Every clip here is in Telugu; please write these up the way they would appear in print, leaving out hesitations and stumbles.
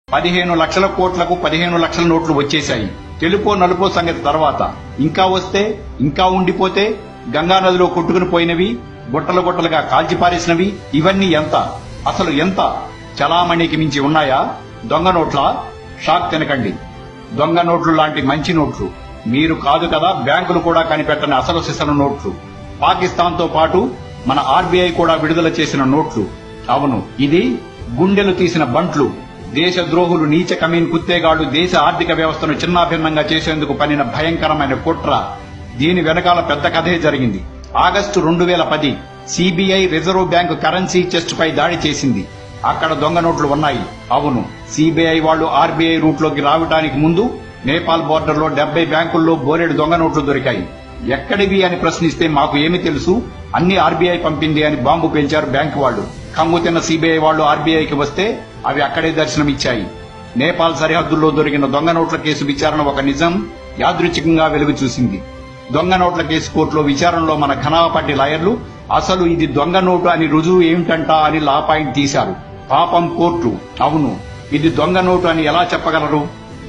15 లక్షల కోట్లకు 15 లక్షల నోట్లు వచ్చేశాయి. తెలుపో నలుపో సంగతి తర్వాత. ఇంకా వస్తే ఇంకా ఉండిపోతే గంగా నదిలో కొట్టుకుని పోయినవి, గుట్టలు గుట్టలుగా కాల్చిపారేసినవి, ఇవన్నీ ఎంత? అసలు ఎంత? చలామణికి మించి ఉన్నాయా? దొంగ నోట్ల? షాక్ తినకండి. దొంగ నోట్లు లాంటి మంచి నోట్లు మీరు కాదు కదా, బ్యాంకులు కూడా కనిపెట్టని అసలు సిసలు నోట్లు. పాకిస్తాన్ తో పాటు మన ఆర్బీఐ కూడా విడుదల చేసిన నోట్లు. అవును, ఇది గుండెలు తీసిన బంట్లు. దేశ ద్రోహులు, నీచ కమీన్ కుత్తేగాళ్లు దేశ ఆర్థిక వ్యవస్థను చిన్నాభిన్నంగా చేసేందుకు పనిన భయంకరమైన కుట్ర. దీని వెనకాల పెద్ద కథే జరిగింది. August 2010 CBI reserve bank currency chest పై దాడి చేసింది. అక్కడ దొంగ నోట్లు ఉన్నాయి. అవును, సిబిఐ వాళ్లు ఆర్బీఐ రూట్లోకి రావడానికి ముందు నేపాల్ బోర్డర్లో 70 బ్యాంకుల్లో బోలెడు దొంగ నోట్లు దొరికాయి. ఎక్కడివి అని ప్రశ్నిస్తే మాకు ఏమి తెలుసు, అన్ని ఆర్బీఐ పంపింది అని బాంబు పేల్చారు బ్యాంకు వాళ్లు. కమ్ము తిన్న సిబిఐ వాళ్లు ఆర్బీఐకి వస్తే అవి అక్కడే దర్శనమిచ్చాయి. నేపాల్ సరిహద్దుల్లో దొరికిన దొంగ నోట్ల కేసు విచారణ ఒక నిజం యాదృచ్ఛికంగా వెలుగు చూసింది. దొంగ నోట్ల కేసు కోర్టులో విచారణలో మన ఘనాపాటి లాయర్లు అసలు ఇది దొంగ నోటు అని రుజువు ఏమిటంటా అని లా పాయింట్ తీశారు. పాపం కోర్టు, అవును ఇది దొంగ నోటు అని ఎలా చెప్పగలరు,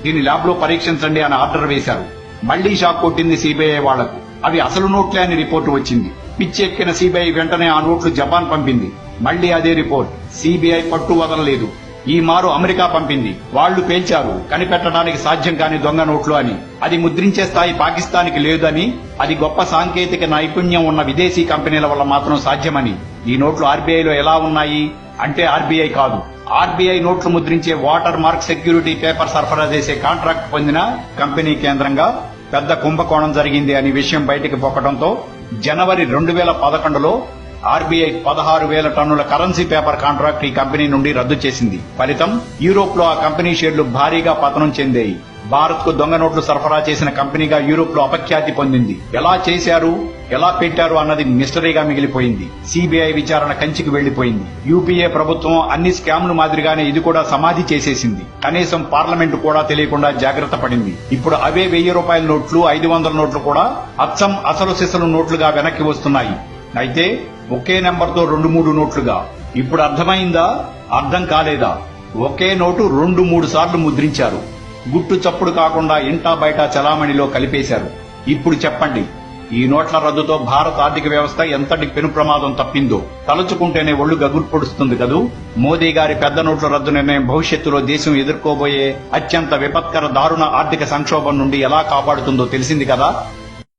దీని ల్యాబ్ లో పరీక్షించండి అని ఆర్డర్ వేశారు. మళ్లీ షాక్ కొట్టింది సిబిఐ వాళ్లకు. అవి అసలు నోట్లే అని రిపోర్టు వచ్చింది. పిచ్చెక్కిన సిబిఐ వెంటనే ఆ నోట్లు జపాన్ పంపింది. మళ్లీ అదే రిపోర్ట్. సిబిఐ పట్టు వదలలేదు. ఈ మారు అమెరికా పంపింది. వాళ్లు పేల్చారు కనిపెట్టడానికి సాధ్యం కాని దొంగ నోట్లు అని. అది ముద్రించే స్థాయి పాకిస్తాన్కి లేదని, అది గొప్ప సాంకేతిక నైపుణ్యం ఉన్న విదేశీ కంపెనీల వల్ల మాత్రం సాధ్యమని. ఈ నోట్లు ఆర్బీఐలో ఎలా ఉన్నాయి అంటే ఆర్బీఐ కాదు, ఆర్బీఐ నోట్లు ముద్రించే వాటర్ మార్క్ సెక్యూరిటీ పేపర్ సరఫరా చేసే కాంట్రాక్ట్ పొందిన కంపెనీ కేంద్రంగా పెద్ద కుంభకోణం జరిగింది అని విషయం బయటికి పొక్కడంతో జనవరి 2011లో ఆర్బీఐ 16,000 టన్నుల కరెన్సీ పేపర్ కాంట్రాక్ట్ ఈ కంపెనీ నుండి రద్దు చేసింది. ఫలితం యూరోప్ లో ఆ కంపెనీ షేర్లు భారీగా పతనం చెందాయి. భారత్ కు దొంగ నోట్లు సరఫరా చేసిన కంపెనీగా యూరోప్ లో అపఖ్యాతి పొందింది. ఎలా చేశారు, ఎలా పెట్టారు అన్నది మిస్టరీగా మిగిలిపోయింది. సిబిఐ విచారణ కంచికి వెళ్లిపోయింది. యూపీఏ ప్రభుత్వం అన్ని స్కామ్లు మాదిరిగానే ఇది కూడా సమాధి చేసేసింది. కనీసం పార్లమెంటు కూడా తెలియకుండా జాగ్రత్త పడింది. ఇప్పుడు అవే 1000 రూపాయల నోట్లు, 500 నోట్లు కూడా అచ్చం అసలు సిసలు నోట్లుగా వెనక్కి వస్తున్నాయి. అయితే ఒకే నెంబర్తో 2-3 నోట్లుగా. ఇప్పుడు అర్థమైందా? అర్థం కాలేదా? ఒకే నోటు 2-3 సార్లు ముద్రించారు. గుట్టు చప్పుడు కాకుండా ఇంటా బయట చలామణిలో కలిపేశారు. ఇప్పుడు చెప్పండి, ఈ నోట్ల రద్దుతో భారత ఆర్థిక వ్యవస్థ ఎంతటి పెను ప్రమాదం తప్పిందో తలుచుకుంటేనే ఒళ్లు గగురు పొడుస్తుంది కదూ. మోదీ గారి పెద్ద నోట్ల రద్దు నిర్ణయం భవిష్యత్తులో దేశం ఎదుర్కోబోయే అత్యంత విపత్కర దారుణ ఆర్థిక సంక్షోభం నుండి ఎలా కాపాడుతుందో తెలిసింది కదా.